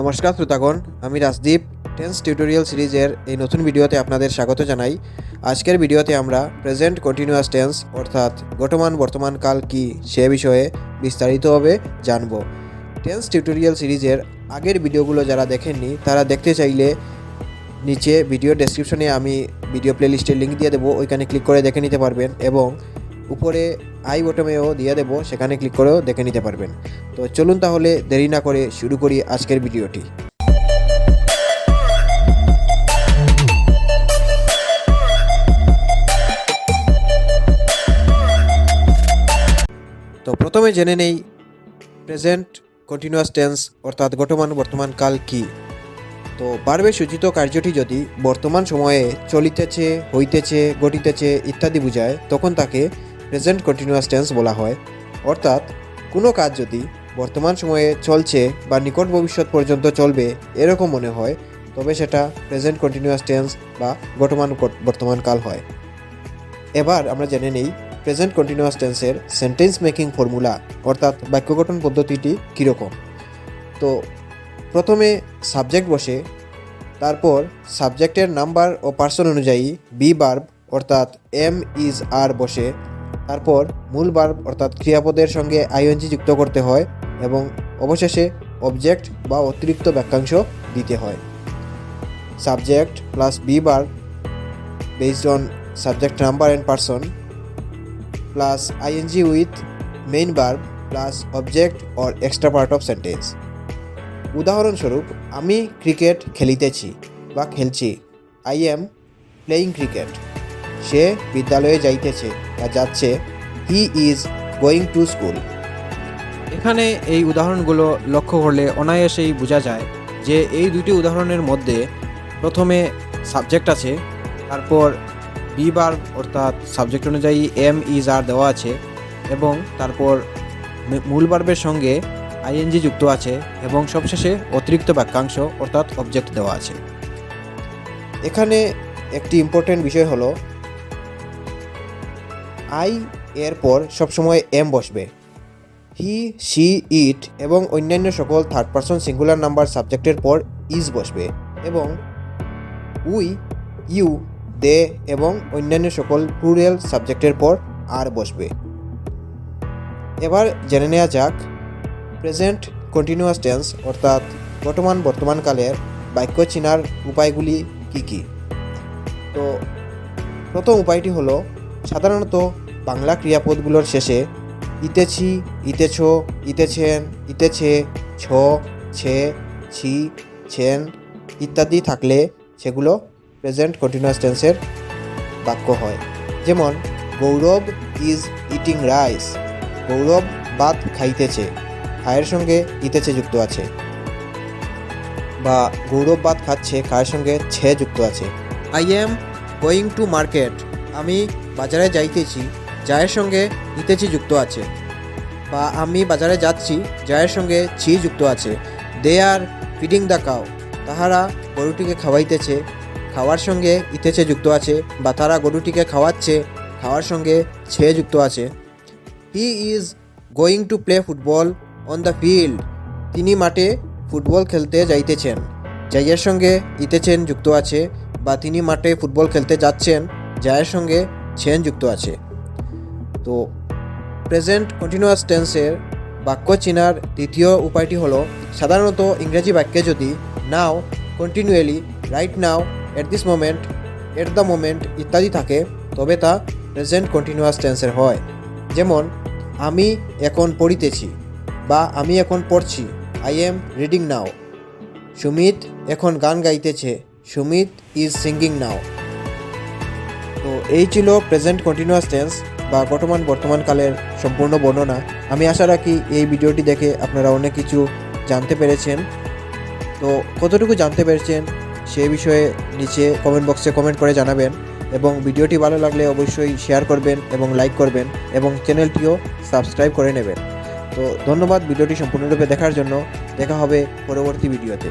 নমস্কার শ্রোতাগণ, আমি Rajdeep tense tutorial সিরিজের এই নতুন ভিডিওতে আপনাদের স্বাগত জানাই। আজকের ভিডিওতে আমরা প্রেজেন্ট কন্টিনিউয়াস টেন্স অর্থাৎ বর্তমান কাল কি সে বিষয়ে বিস্তারিতভাবে জানব। টেন্স টিউটোরিয়াল সিরিজের আগের ভিডিওগুলো যারা দেখেননি তারা দেখতে চাইলে নিচে ভিডিও ডেসক্রিপশনে আমি ভিডিও প্লেলিস্টের লিঙ্ক দিয়ে দেবো, ওইখানে ক্লিক করে দেখে নিতে পারবেন এবং উপরে আই বটমেও দিয়ে দেবো, সেখানে ক্লিক করেও দেখে নিতে পারবেন। তো চলুন তাহলে দেরি না করে শুরু করি আজকের ভিডিওটি। তো প্রথমে জেনে নেই প্রেজেন্ট কন্টিনিউয়াস টেন্স অর্থাৎ বর্তমান কাল কি। তো বারবে সূচিত কার্যটি যদি বর্তমান সময়ে চলিতেছে, হইতেছে, ঘটিতেছে ইত্যাদি বোঝায় তখন তাকে প্রেজেন্ট কন্টিনিউয়াস টেন্স বলা হয়। অর্থাৎ কোনো কাজ যদি বর্তমান সময়ে চলছে বা নিকট ভবিষ্যৎ পর্যন্ত চলবে এরকম মনে হয় তবে সেটা প্রেজেন্ট কন্টিনিউয়াস টেন্স বা বর্তমান কাল হয়। এবার আমরা জেনে নেই প্রেজেন্ট কন্টিনিউয়াস টেন্সের সেন্টেন্স মেকিং ফর্মুলা অর্থাৎ বাক্য গঠন পদ্ধতিটি কীরকম। তো প্রথমে সাবজেক্ট বসে, তারপর সাবজেক্টের নাম্বার ও পার্সন অনুযায়ী বি ভার্ব অর্থাৎ এম ইজ আর বসে, তারপর মূল ভার্ব অর্থাৎ ক্রিয়াপদের সঙ্গে আইএনজি যুক্ত করতে হয় এবং অবশেষে অবজেক্ট বা অতিরিক্ত বাক্যাংশ দিতে হয়। Subject plus be verb based on subject number and person plus ING with main verb plus object or extra part of sentence. উদাহরণস্বরূপ, আমি ক্রিকেট খেলিতেছি বা খেলছি, আই এম প্লেয়িং ক্রিকেট। সে বিদ্যালয়ে যাইতেছে বা যাচ্ছে, he is going to school. এখানে এই উদাহরণগুলো লক্ষ্য করলে অনায়াসেই বোঝা যায় যে এই দুটি উদাহরণের মধ্যে প্রথমে সাবজেক্ট আছে, তারপর বি ভার্ব অর্থাৎ সাবজেক্ট অনুযায়ী এম ইজ আর দেওয়া আছে এবং তারপর মূল ভার্বের সঙ্গে আইএনজি যুক্ত আছে এবং সবশেষে অতিরিক্ত বাক্যাংশ অর্থাৎ অবজেক্ট দেওয়া আছে। এখানে একটি ইম্পর্টেন্ট বিষয় হলো আই এর পর সবসময় এম বসবে, হি, শি, ইট এবং অন্যান্য সকল থার্ড পারসন সিঙ্গুলার নাম্বার সাবজেক্টের পর ইজ বসবে এবং উই, ইউ, দে এবং অন্যান্য সকল প্লুরাল সাবজেক্টের পর আর বসবে। এবার জেনে নেওয়া যাক প্রেজেন্ট কন্টিনিউয়াস টেন্স অর্থাৎ বর্তমানকালের বাক্য চেনার উপায়গুলি কি কি। তো প্রথম উপায়টি হলো সাধারণত বাংলা ক্রিয়াপদগুলোর শেষে ইতেছি, ইতেছ, ইতেছেন, ইতেছে, ছ, ছে, ছি, ছেন ইত্যাদি থাকলে সেগুলো প্রেজেন্ট কন্টিনিউয়াস টেন্সের বাক্য হয়। যেমন গৌরব ইজ ইটিং রাইস, গৌরব ভাত খাইতেছে, খায়ের সঙ্গে ইতেছে যুক্ত আছে, বা গৌরব ভাত খাচ্ছে, খায়ের সঙ্গে ছে যুক্ত আছে। I am going to market, আমি বাজারে যাইতেছি, যায়ের সঙ্গে ইতেছি যুক্ত আছে, বা আমি বাজারে যাচ্ছি, যায়ের সঙ্গে ছি যুক্ত আছে। দে আর ফিডিং দ্য কাউ, তাহারা গরুটিকে খাওয়াইতেছে, খাওয়ার সঙ্গে ইতেছে যুক্ত আছে, বা তারা গরুটিকে খাওয়াচ্ছে, খাওয়ার সঙ্গে ছে যুক্ত আছে। হি is going to play football on the field, তিনি মাঠে ফুটবল খেলতে যাইতেছেন, যাইয়ের সঙ্গে ইতেছেন যুক্ত আছে, বা তিনি মাঠে ফুটবল খেলতে যাচ্ছেন, যায়ের সঙ্গে ছেন যুক্ত আছে। তো প্রেজেন্ট কন্টিনিউয়াস টেন্সের বাক্য চেনার দ্বিতীয় উপায়টি হলো সাধারণত ইংরেজি বাক্যে যদি now, continually, right now, at this moment, at the moment ইত্যাদি থাকে তবে তা প্রেজেন্ট কন্টিনিউয়াস টেন্সের হয়। যেমন আমি এখন পড়িতেছি বা আমি এখন পড়ছি, আই এম রিডিং নাও। সুমিত এখন গান গাইতেছে, সুমিত ইজ সিঙ্গিং নাও। তো এই ছিল প্রেজেন্ট কন্টিনিউয়াস টেন্স বা বর্তমানকালের সম্পূর্ণ বর্ণনা। আমি আশা রাখি এই ভিডিওটি দেখে আপনারা অনেক কিছু জানতে পেরেছেন। তো কতটুকু জানতে পেরেছেন সেই বিষয়ে নিচে কমেন্ট বক্সে কমেন্ট করে জানাবেন এবং ভিডিওটি ভালো লাগলে অবশ্যই শেয়ার করবেন এবং লাইক করবেন এবং চ্যানেলটিও সাবস্ক্রাইব করে নেবেন। তো ধন্যবাদ ভিডিওটি সম্পূর্ণরূপে দেখার জন্য। দেখা হবে পরবর্তী ভিডিওতে।